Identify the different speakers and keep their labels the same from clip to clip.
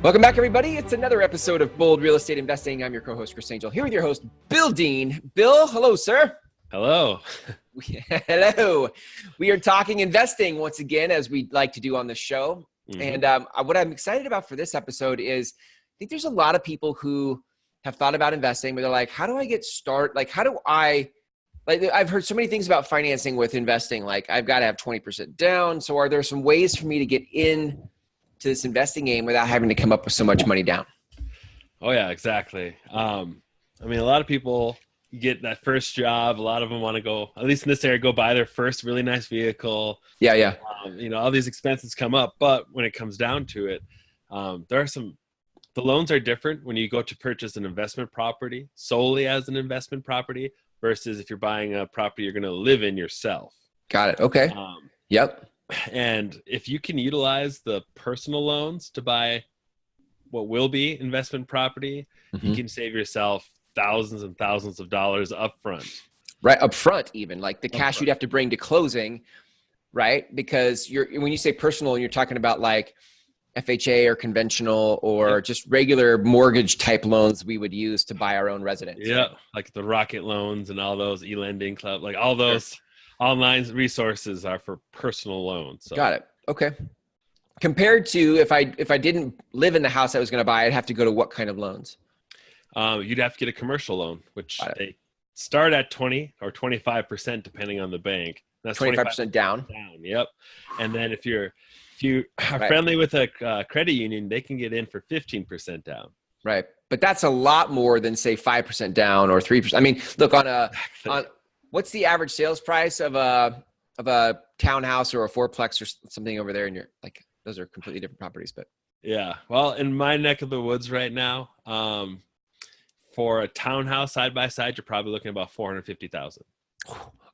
Speaker 1: Welcome back, everybody. It's another episode of Bold Real Estate Investing. I'm your co-host, Chris Angel, here with your host, Bill Dean. Bill, hello, sir.
Speaker 2: Hello.
Speaker 1: Hello. We are talking investing once again, as we like to do on the show. Mm-hmm. And what I'm excited about for this episode is I think there's a lot of people who have thought about investing, but they're like, how do I get started? Like, I've heard so many things about financing with investing. Like, I've got to have 20% down. So are there some ways for me to get in to this investing game without having to come up with so much money down?
Speaker 2: Oh yeah, exactly. I mean, a lot of people get that first job. A lot of them want to go, at least in this area, go buy their first really nice vehicle.
Speaker 1: Yeah.
Speaker 2: All these expenses come up, but when it comes down to it, the loans are different when you go to purchase an investment property solely as an investment property versus if you're buying a property you're going to live in yourself.
Speaker 1: Got it. Okay. Yep.
Speaker 2: And if you can utilize the personal loans to buy what will be investment property, you can save yourself thousands and thousands of dollars up front.
Speaker 1: Right. Up front, even like the cash you'd have to bring to closing, right? Because when you say personal, you're talking about like FHA or conventional or just regular mortgage type loans we would use to buy our own residence.
Speaker 2: Yeah. Right? Like the Rocket loans and all those e-lending club, like all those online resources are for personal loans. So.
Speaker 1: Got it. Okay. Compared to if I didn't live in the house I was going to buy, I'd have to go to what kind of loans?
Speaker 2: You'd have to get a commercial loan, which they start at 20 or 25% depending on the bank.
Speaker 1: That's 25% down.
Speaker 2: Yep. And then if you are friendly with a credit union, they can get in for 15% down.
Speaker 1: Right. But that's a lot more than say 5% down or 3%. I mean, look on what's the average sales price of a townhouse or a fourplex or something over there? And you're like, those are completely different properties, but
Speaker 2: yeah. Well, in my neck of the woods right now, for a townhouse side by side, you're probably looking at about $450,000.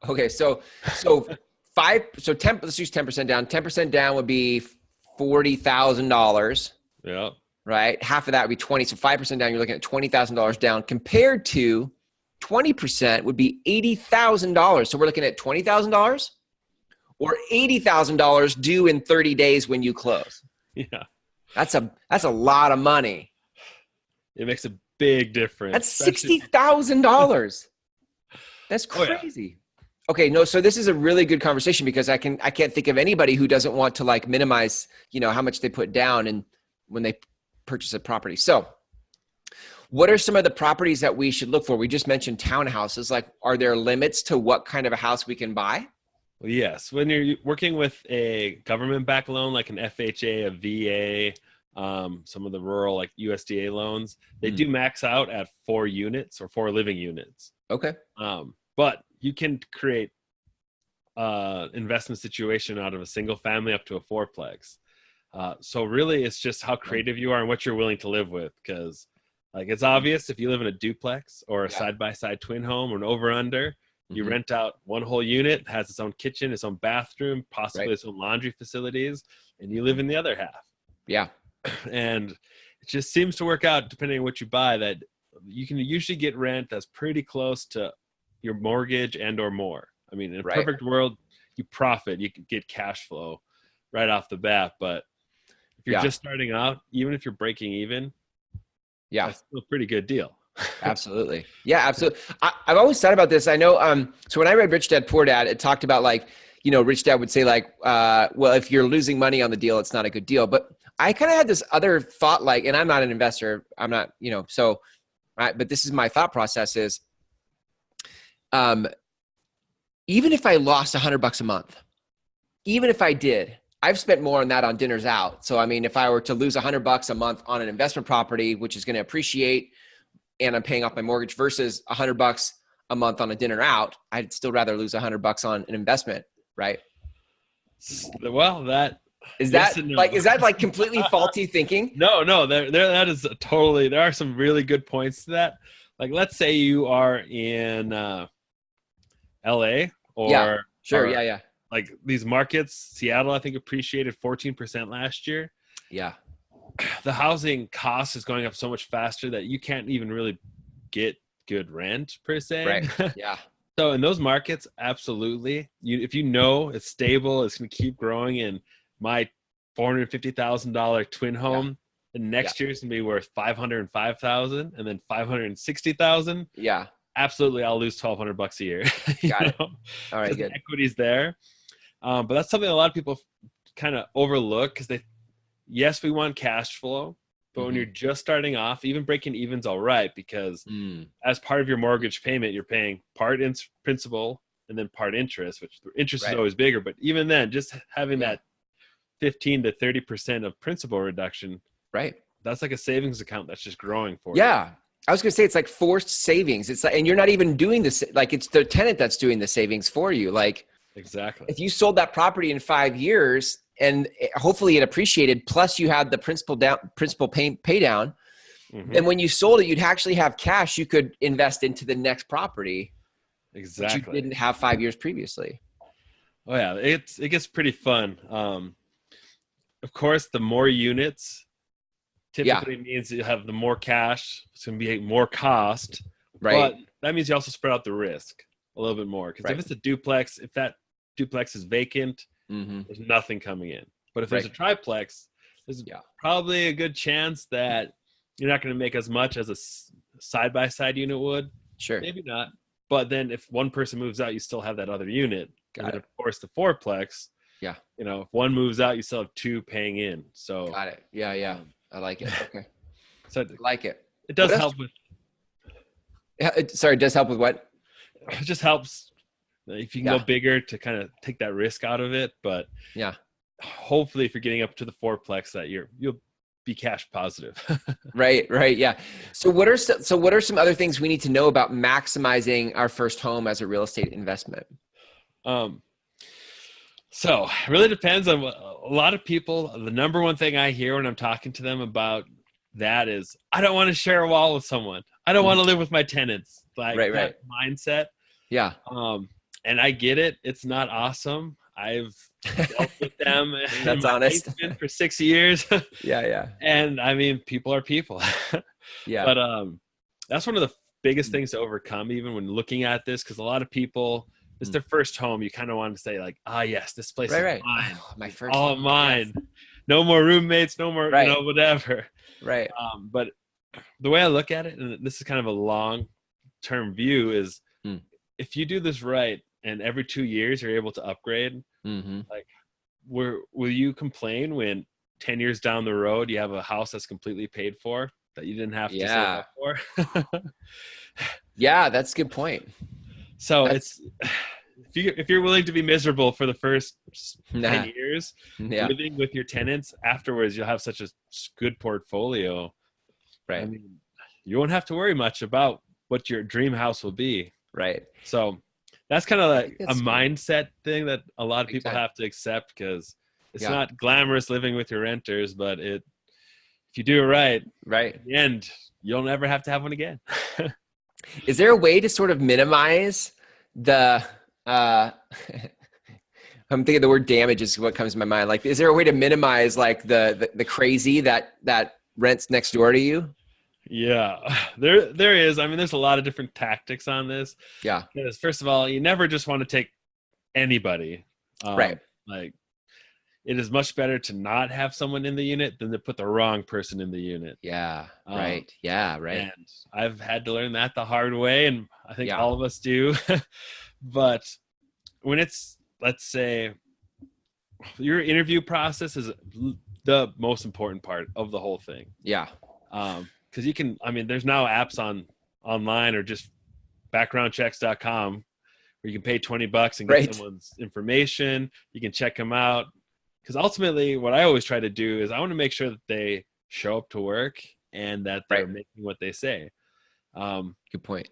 Speaker 1: Okay, so 10. Let's use 10% down. 10% down would be $40,000.
Speaker 2: Yeah.
Speaker 1: Right. Half of that would be 20. So 5% down, you're looking at $20,000 down. Compared to 20% would be $80,000. So we're looking at $20,000 or $80,000 due in 30 days when you close.
Speaker 2: Yeah.
Speaker 1: That's a lot of money.
Speaker 2: It makes a big difference.
Speaker 1: That's $60,000. That's crazy. Okay, no, so this is a really good conversation because I can't think of anybody who doesn't want to like minimize, how much they put down and when they purchase a property. So what are some of the properties that we should look for? We just mentioned townhouses. Like, are there limits to what kind of a house we can buy?
Speaker 2: Well, yes. When you're working with a government-backed loan, like an FHA, a VA, some of the rural like USDA loans, they do max out at 4 units or 4 living units.
Speaker 1: Okay.
Speaker 2: But you can create investment situation out of a single family up to a fourplex. So really it's just how creative you are and what you're willing to live with. Because like it's obvious if you live in a duplex or a side-by-side twin home or an over-under, you rent out one whole unit, has its own kitchen, its own bathroom, possibly its own laundry facilities, and you live in the other half.
Speaker 1: Yeah.
Speaker 2: And it just seems to work out depending on what you buy that you can usually get rent that's pretty close to your mortgage and or more. I mean, in a perfect world, you profit, you can get cash flow right off the bat. But if you're just starting out, even if you're breaking even, that's still a pretty good deal.
Speaker 1: Absolutely. Yeah, absolutely. I've always thought about this. I know, so when I read Rich Dad, Poor Dad, it talked about like, Rich Dad would say like, well, if you're losing money on the deal, it's not a good deal. But I kind of had this other thought, like, and I'm not an investor. I'm not, but this is my thought process is, even if I lost $100 a month, even if I did, I've spent more on that on dinners out. So, I mean, if I were to lose $100 a month on an investment property, which is going to appreciate and I'm paying off my mortgage versus $100 a month on a dinner out, I'd still rather lose $100 on an investment. Right.
Speaker 2: Well,
Speaker 1: is that like completely faulty thinking?
Speaker 2: No, that is totally, there are some really good points to that. Like, let's say you are in LA or like these markets, Seattle, I think appreciated 14% last year.
Speaker 1: Yeah.
Speaker 2: The housing cost is going up so much faster that you can't even really get good rent per se.
Speaker 1: Right. Yeah.
Speaker 2: So in those markets, absolutely. If you know it's stable, it's going to keep growing, and my $450,000 twin home, and next year is going to be worth $505,000, and then $560,000.
Speaker 1: Yeah,
Speaker 2: absolutely. I'll lose $1,200 a year.
Speaker 1: Got it. All right, good.
Speaker 2: The equity's there, but that's something a lot of people kind of overlook because yes, we want cash flow. But when you're just starting off, even breaking even's all right, because as part of your mortgage payment, you're paying part principal and then part interest, which the interest is always bigger. But even then, just having that 15 to 30% of principal reduction, that's like a savings account that's just growing for you.
Speaker 1: Yeah. I was going to say, it's like forced savings. It's like, and you're not even doing this. Like, it's the tenant that's doing the savings for you. Like,
Speaker 2: exactly.
Speaker 1: If you sold that property in 5 years, and hopefully it appreciated, plus you had the principal pay down. And when you sold it, you'd actually have cash you could invest into the next property.
Speaker 2: Exactly.
Speaker 1: Which you didn't have 5 years previously.
Speaker 2: Oh yeah. It gets pretty fun. Of course, the more units typically means you have the more cash. It's going to be more cost, but that means you also spread out the risk a little bit more. Because if it's a duplex, if that duplex is vacant, there's nothing coming in. But if there's a triplex, there's probably a good chance that you're not going to make as much as a side-by-side unit would.
Speaker 1: Sure.
Speaker 2: Maybe not. But then if one person moves out, you still have that other unit. And then, of course, the fourplex, if one moves out, you still have two paying in. So
Speaker 1: got it. Yeah. I like it. Okay.
Speaker 2: So
Speaker 1: I like it.
Speaker 2: It does help with.
Speaker 1: Sorry, it does help with what?
Speaker 2: It just helps if you can go bigger to kind of take that risk out of it. But hopefully, if you're getting up to the fourplex, that you'll be cash positive.
Speaker 1: Right. Yeah. So what are some other things we need to know about maximizing our first home as a real estate investment?
Speaker 2: So it really depends on a lot of people. The number one thing I hear when I'm talking to them about that is, I don't want to share a wall with someone. I don't want to live with my tenants. Like that mindset.
Speaker 1: Yeah.
Speaker 2: And I get it. It's not awesome. I've dealt with them.
Speaker 1: That's honest.
Speaker 2: For 6 years.
Speaker 1: Yeah.
Speaker 2: And I mean, people are people.
Speaker 1: Yeah.
Speaker 2: But that's one of the biggest things to overcome, even when looking at this, because a lot of people, it's their first home. You kind of want to say like, yes, this place is mine.
Speaker 1: Oh, my first
Speaker 2: all
Speaker 1: home.
Speaker 2: mine. Yes. No more roommates, no more, whatever.
Speaker 1: Right.
Speaker 2: But the way I look at it, and this is kind of a long-term view, is if you do this right, and every 2 years you're able to upgrade, like, will you complain when 10 years down the road you have a house that's completely paid for that you didn't have to save up for?
Speaker 1: Yeah, that's a good point.
Speaker 2: So it's if you're willing to be miserable for the first 10 years, living with your tenants, afterwards you'll have such a good portfolio. Right. I mean, you won't have to worry much about what your dream house will be. Right. So that's kind of like a mindset thing that a lot of people have to accept, because it's not glamorous living with your renters, but if you do it right, in the end, you'll never have to have one again.
Speaker 1: Is there a way to sort of minimize the, I'm thinking the word damage is what comes to my mind. Like, is there a way to minimize like the crazy that rents next door to you?
Speaker 2: Yeah, there is. I mean, there's a lot of different tactics on this. Yeah. Because first of all, you never just want to take anybody. Right. Like, it is much better to not have someone in the unit than to put the wrong person in the unit. Yeah. Right. And I've had to learn that the hard way, and I think all of us do. But when it's, let's say, your interview process is the most important part of the whole thing. Yeah. Because you can, I mean, there's now apps online or just backgroundchecks.com where you can pay $20 and get someone's information. You can check them out. Because ultimately, what I always try to do is I want to make sure that they show up to work and that they're making what they say. Good point.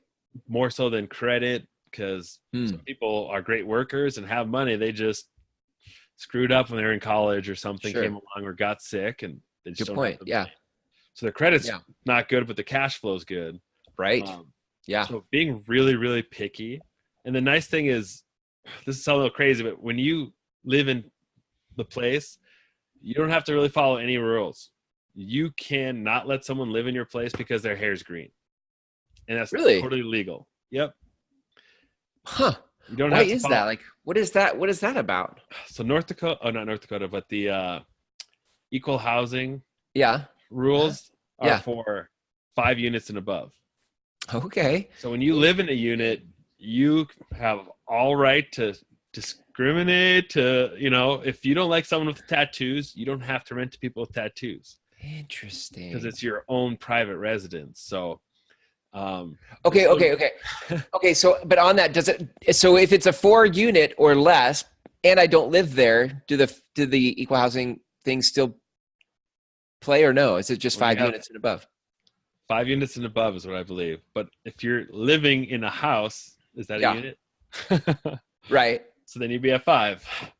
Speaker 2: More so than credit, because some people are great workers and have money. They just screwed up when they were in college or something, came along or got sick, and they just don't have the money. So their credit's not good, but the cash flow is good. Right. So being really, really picky. And the nice thing is, this is a little crazy, but when you live in the place, you don't have to really follow any rules. You can not let someone live in your place because their hair is green. And that's totally legal. Yep.
Speaker 1: Huh.
Speaker 2: You don't
Speaker 1: Why
Speaker 2: have to
Speaker 1: is
Speaker 2: follow.
Speaker 1: that? Like, what is that? What is that about?
Speaker 2: So North Dakota, oh, not North Dakota, but the equal housing
Speaker 1: Yeah.
Speaker 2: rules are
Speaker 1: Yeah.
Speaker 2: for 5 units and above.
Speaker 1: Okay.
Speaker 2: So when you live in a unit, you have all right to discriminate. To, if you don't like someone with tattoos, you don't have to rent to people with tattoos
Speaker 1: Interesting.
Speaker 2: because it's your own private residence. So,
Speaker 1: Okay. So, but on that, so if it's a 4 unit or less, and I don't live there, do the equal housing thing still play or no? Is it just 5 units and above?
Speaker 2: 5 units and above is what I believe. But if you're living in a house, is that a unit?
Speaker 1: Right.
Speaker 2: So then you'd be at 5.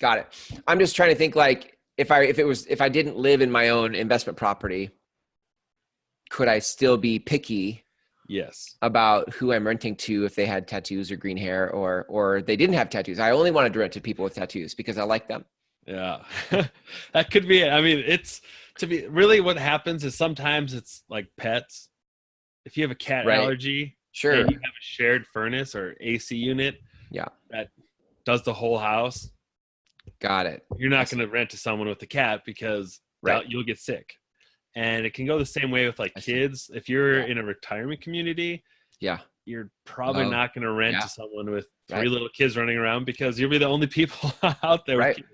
Speaker 1: Got it. I'm just trying to think, like, if I didn't live in my own investment property, could I still be picky?
Speaker 2: Yes.
Speaker 1: About who I'm renting to, if they had tattoos or green hair, or they didn't have tattoos. I only wanted to rent to people with tattoos because I like them.
Speaker 2: Yeah. That could be it. I mean, really what happens is sometimes it's like pets. If you have a cat allergy,
Speaker 1: sure,
Speaker 2: and you have a shared furnace or AC unit, that does the whole house.
Speaker 1: Got it.
Speaker 2: You're not going to rent to someone with a cat because you'll get sick. And it can go the same way with like kids. If you're in a retirement community, you're probably not going to rent to someone with 3 little kids running around because you'll be the only people out there with kids.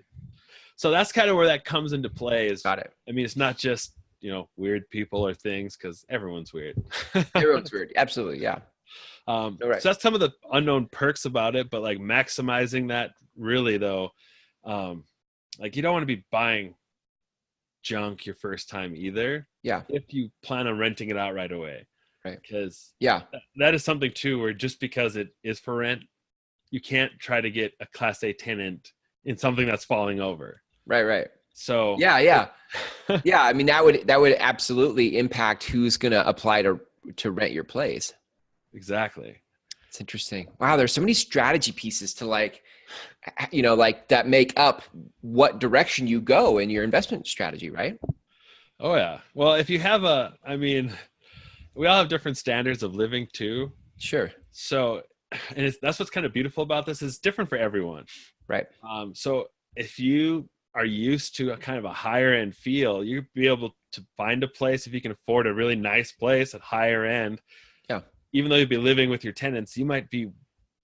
Speaker 2: So that's kind of where that comes into play. Got it. I mean, it's not just, weird people or things, because everyone's weird.
Speaker 1: Everyone's weird. Absolutely. Yeah.
Speaker 2: So that's some of the unknown perks about it, but like maximizing that really though, like you don't want to be buying junk your first time either. Yeah. If you plan on renting it out right away. Right. Because that is something too, where just because it is for rent, you can't try to get a Class A tenant in something that's falling over. Right. So yeah. I mean, that would absolutely impact who's going to apply to rent your place. Exactly. It's interesting. Wow, there's so many strategy pieces to like that make up what direction you go in your investment strategy, right? Oh yeah. Well, if you have we all have different standards of living too. Sure. So, and that's what's kind of beautiful about this, is different for everyone. Right. So if you are used to a kind of a higher end feel, you'll be able to find a place, if you can afford a really nice place at higher end. Yeah. Even though you'll be living with your tenants, you might be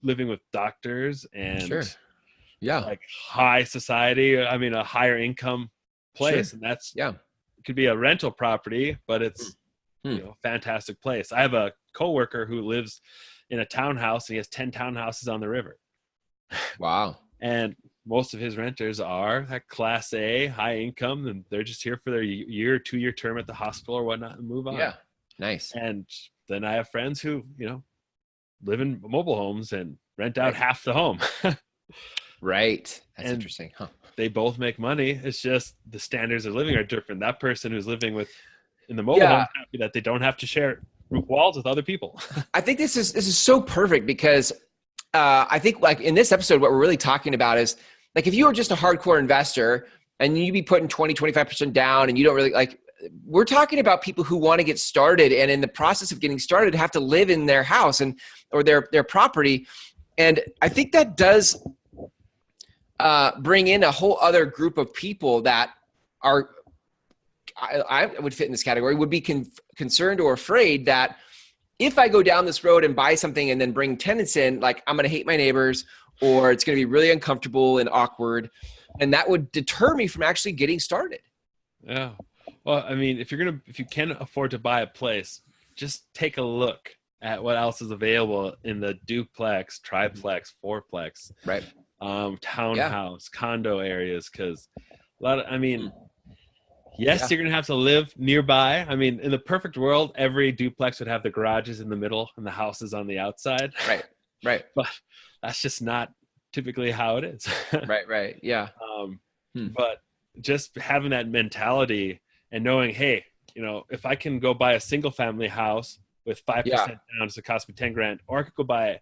Speaker 2: living with doctors and like high society. I mean, a higher income place. And that's, it could be a rental property, but it's, a fantastic place. I have a coworker who lives in a townhouse, and he has 10 townhouses on the river. Wow. And most of his renters are at Class A, high income, and they're just here for their year or 2-year term at the hospital or whatnot and move on. Yeah. Nice. And then I have friends who, live in mobile homes and rent out half the home. Right. That's interesting. Huh. They both make money. It's just the standards of living are different. That person who's living in the mobile home is happy that they don't have to share walls with other people. I think this is so perfect, because I think, like, in this episode, what we're really talking about is, like, if you were just a hardcore investor and you'd be putting 20-25% down and you don't really, like, we're talking about people who want to get started, and in the process of getting started have to live in their house or their property. And I think that does bring in a whole other group of people that are, I would fit in this category, would be concerned or afraid that if I go down this road and buy something and then bring tenants in, like, I'm going to hate my neighbors, or it's going to be really uncomfortable and awkward. And that would deter me from actually getting started. Yeah. Well, I mean, if you can afford to buy a place, just take a look at what else is available in the duplex, triplex, fourplex, right? Townhouse, condo areas. Cause you're going to have to live nearby. I mean, in the perfect world, every duplex would have the garages in the middle and the houses on the outside. Right. But that's just not typically how it is. Right. Yeah. But just having that mentality and knowing, hey, if I can go buy a single family house with 5% down, it's going to cost me 10 grand, or I could go buy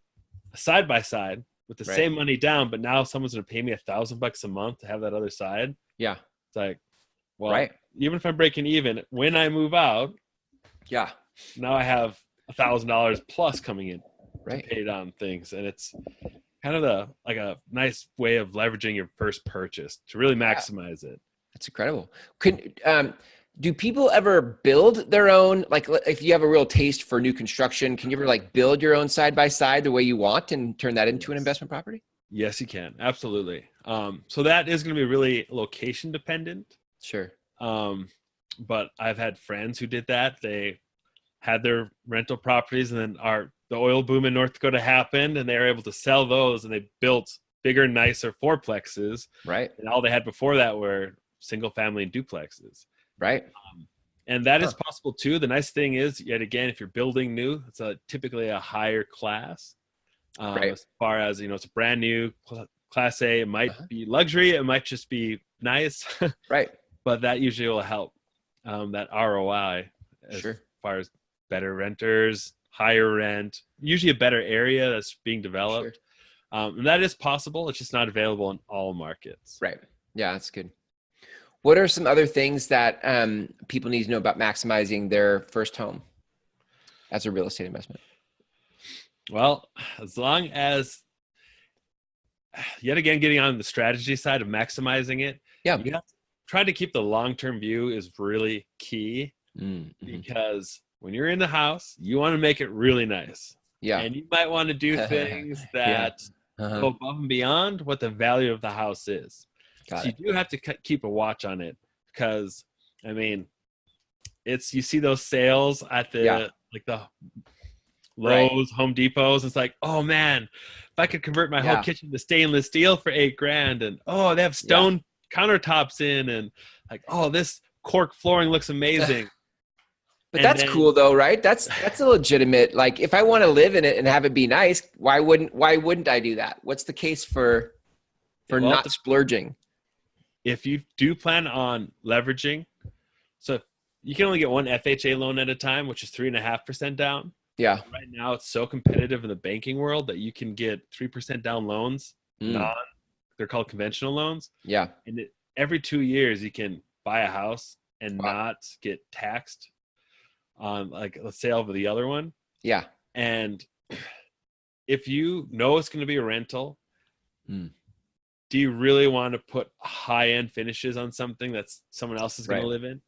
Speaker 2: a side by side with the same money down, but now someone's going to pay me $1,000 a month to have that other side. Yeah. It's like, well, even if I'm breaking even, when I move out, now I have $1,000 plus coming in.
Speaker 1: Right.
Speaker 2: to pay down things. And it's kind of a nice way of leveraging your first purchase to really maximize it.
Speaker 1: That's incredible. Do people ever build their own, like if you have a real taste for new construction, can you ever like build your own side by side the way you want and turn that into an investment property?
Speaker 2: Yes, you can. Absolutely. So that is going to be really location dependent.
Speaker 1: Sure.
Speaker 2: But I've had friends who did that. They had their rental properties, and then the oil boom in North Dakota happened, and they were able to sell those, and they built bigger, nicer fourplexes.
Speaker 1: Right.
Speaker 2: And all they had before that were single family and duplexes.
Speaker 1: Right.
Speaker 2: And that is possible too. The nice thing is, yet again, if you're building new, it's typically a higher class. As far as, it's a brand new class A. It might be luxury. It might just be nice.
Speaker 1: Right.
Speaker 2: But that usually will help that ROI as far as better renters, higher rent, usually a better area that's being developed. And that is possible. It's just not available in all markets.
Speaker 1: Right. Yeah, that's good. What are some other things that people need to know about maximizing their first home as a real estate investment?
Speaker 2: Well, as long as, yet again, getting on the strategy side of maximizing it, you have to try to keep the long-term view is really key, because when you're in the house, you want to make it really nice. Yeah. And you might want to do things that go above and beyond what the value of the house is. So you do have to keep a watch on it, because, I mean, you see those sales at the Lowe's, Home Depots. It's like, oh man, if I could convert my whole kitchen to stainless steel for $8,000, and they have stone countertops in, and like, this cork flooring looks amazing.
Speaker 1: But that's cool though, right? That's a legitimate, like, if I want to live in it and have it be nice, why wouldn't I do that? What's the case for not splurging?
Speaker 2: If you do plan on leveraging, so you can only get one FHA loan at a time, which is 3.5% down. Yeah. Right now, it's so competitive in the banking world that you can get 3% down loans. They're called conventional loans. Yeah. And every 2 years, you can buy a house and not get taxed on, like, let's say, over the other one. Yeah. And if you know it's going to be a rental, do you really want to put high-end finishes on something that's someone else is going to live in?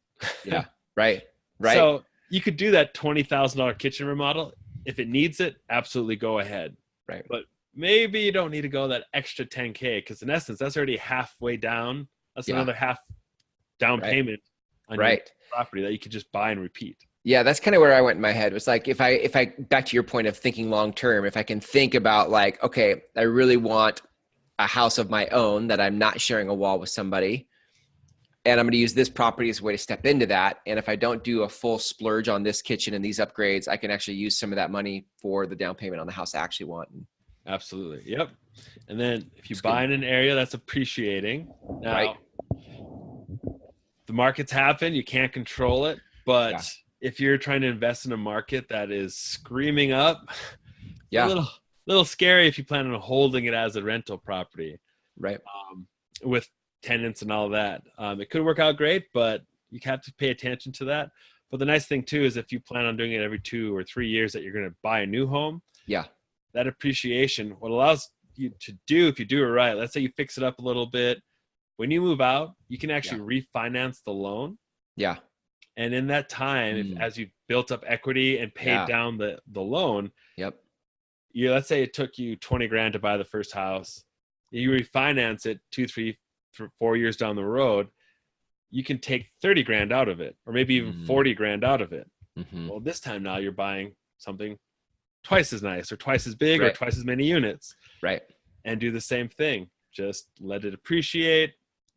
Speaker 2: Yeah. Right. So you could do that $20,000 kitchen remodel. If it needs it, absolutely go ahead. Right. But maybe you don't need to go that extra $10K, because in essence, that's already halfway down. That's another half down payment on your property that you could just buy and repeat. Yeah, that's kind of where I went in my head. It was like, if I back to your point of thinking long-term, if I can think about, like, okay, I really want a house of my own that I'm not sharing a wall with somebody, and I'm going to use this property as a way to step into that. And if I don't do a full splurge on this kitchen and these upgrades, I can actually use some of that money for the down payment on the house I actually want. Absolutely. Yep. And then if you buy in an area that's appreciating, now the markets happen, you can't control it, but if you're trying to invest in a market that is screaming up, a little scary if you plan on holding it as a rental property, right? With tenants and all that. It could work out great, but you have to pay attention to that. But the nice thing too is if you plan on doing it every 2 or 3 years that you're going to buy a new home, that appreciation, what allows you to do, if you do it right, let's say you fix it up a little bit, when you move out, you can actually refinance the loan. Yeah. And in that time, as you've built up equity and paid down the loan, let's say it took you $20,000 to buy the first house, you refinance it 2, 3, 4 years down the road, you can take $30,000 out of it, or maybe even $40,000 out of it. Well, this time now you're buying something twice as nice, or twice as big, or twice as many units. Right. And do the same thing. Just let it appreciate,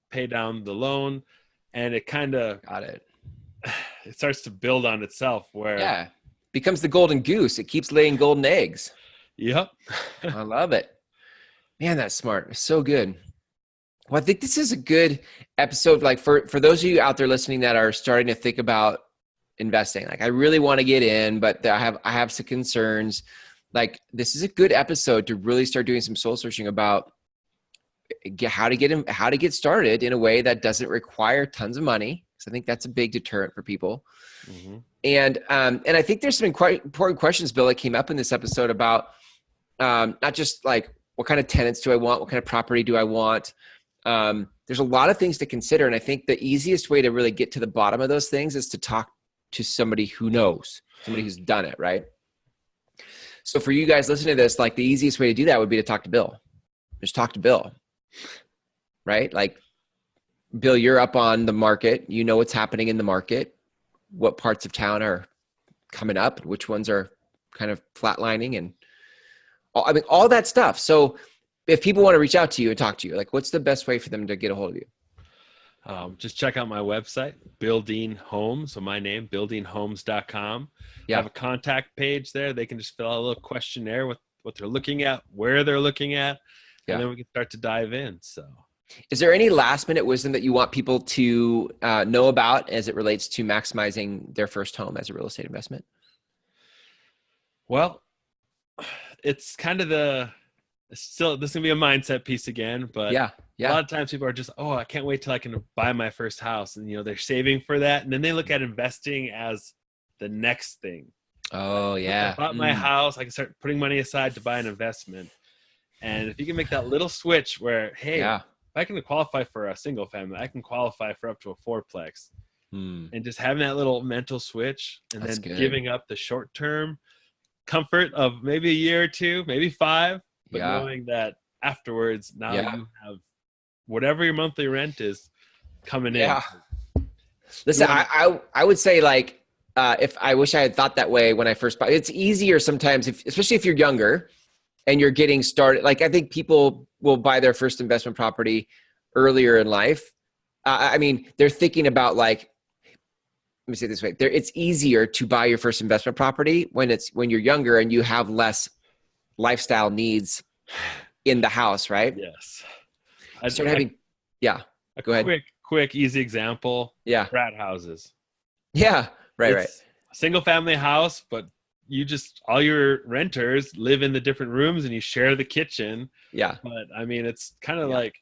Speaker 2: pay down the loan, and it kind of it starts to build on itself, where becomes the golden goose. It keeps laying golden eggs. Yep. I love it. Man, that's smart. It's so good. Well, I think this is a good episode, like for those of you out there listening that are starting to think about investing. Like, I really want to get in, but I have some concerns. Like, this is a good episode to really start doing some soul searching about how to get started in a way that doesn't require tons of money. So I think that's a big deterrent for people. And I think there's some quite important questions, Bill, that came up in this episode about,
Speaker 1: not just like what kind of tenants do I want, what kind of property do I want. There's a lot of things to consider, and I think the easiest way to really get to the bottom of those things is to talk to somebody who knows, somebody who's done it, right? So for you guys listening to this, like the easiest way to do that would be to talk to Bill. Just talk to Bill, right? Like, Bill, you're up on the market. You know what's happening in the market, what parts of town are coming up, which ones are kind of flatlining, and all that stuff. So if people want to reach out to you and talk to you, like, what's the best way for them to get a hold of you?
Speaker 2: Just check out my website, Bill Dean Homes. So my name, BillDeanHomes.com.
Speaker 1: Yeah.
Speaker 2: I have a contact page there. They can just fill out a little questionnaire with what they're looking at, where they're looking at, and then we can start to dive in. So
Speaker 1: is there any last minute wisdom that you want people to know about as it relates to maximizing their first home as a real estate investment?
Speaker 2: Well, it's kind of this is going to be a mindset piece again, but
Speaker 1: yeah.
Speaker 2: A lot of times people are just, I can't wait till I can buy my first house. And, they're saving for that. And then they look at investing as the next thing.
Speaker 1: Oh, yeah.
Speaker 2: I bought my house. I can start putting money aside to buy an investment. And if you can make that little switch where, hey, if I can qualify for a single family, I can qualify for up to a fourplex. And just having that little mental switch and then giving up the short-term comfort of maybe a year or two, maybe 5, but knowing that afterwards, now you have whatever your monthly rent is coming in.
Speaker 1: Listen, I would say, like, if I wish I had thought that way when I first bought, it's easier sometimes, especially if you're younger and you're getting started. Like, I think people will buy their first investment property earlier in life. I mean, they're thinking about, like, let me say it this way. It's easier to buy your first investment property when you're younger and you have less lifestyle needs in the house, right?
Speaker 2: Yes.
Speaker 1: Go ahead.
Speaker 2: Quick, easy example.
Speaker 1: Yeah.
Speaker 2: Frat houses.
Speaker 1: Yeah. Right.
Speaker 2: A single family house, but all your renters live in the different rooms and you share the kitchen.
Speaker 1: Yeah.
Speaker 2: But I mean, it's kind of like,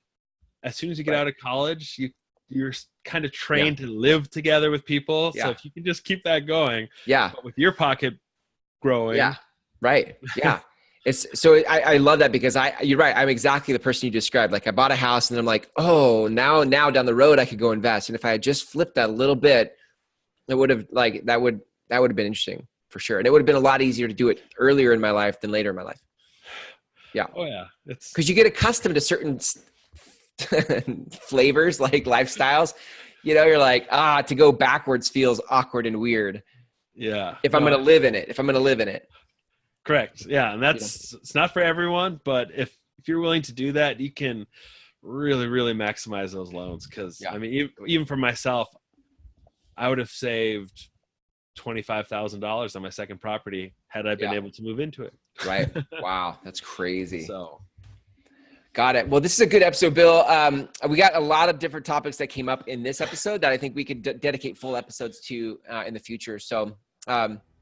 Speaker 2: as soon as you get out of college, you're kind of trained to live together with people. So if you can just keep that going, but with your pocket growing.
Speaker 1: Yeah. Right. Yeah. I love that because you're right. I'm exactly the person you described. Like, I bought a house and then I'm like, oh, now down the road I could go invest. And if I had just flipped that a little bit, it would have that would have been interesting for sure. And it would have been a lot easier to do it earlier in my life than later in my life. Yeah.
Speaker 2: Oh yeah. It's
Speaker 1: because you get accustomed to certain flavors, like lifestyles. You're like, to go backwards feels awkward and weird.
Speaker 2: Yeah.
Speaker 1: If I'm going to live in it.
Speaker 2: Correct. Yeah. And it's not for everyone, but if you're willing to do that, you can really, really maximize those loans. Cause I mean, even for myself, I would have saved $25,000 on my second property had I been able to move into it.
Speaker 1: Right. Wow. That's crazy.
Speaker 2: So
Speaker 1: got it. Well, this is a good episode, Bill. We got a lot of different topics that came up in this episode that I think we could dedicate full episodes to in the future. So,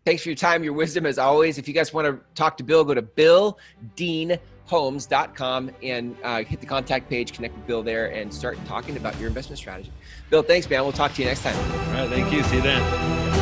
Speaker 1: thanks for your time, your wisdom, as always. If you guys want to talk to Bill, go to BillDeanHomes.com and hit the contact page, connect with Bill there, and start talking about your investment strategy. Bill, thanks, man. We'll talk to you next time.
Speaker 2: All right. Thank you. See you then.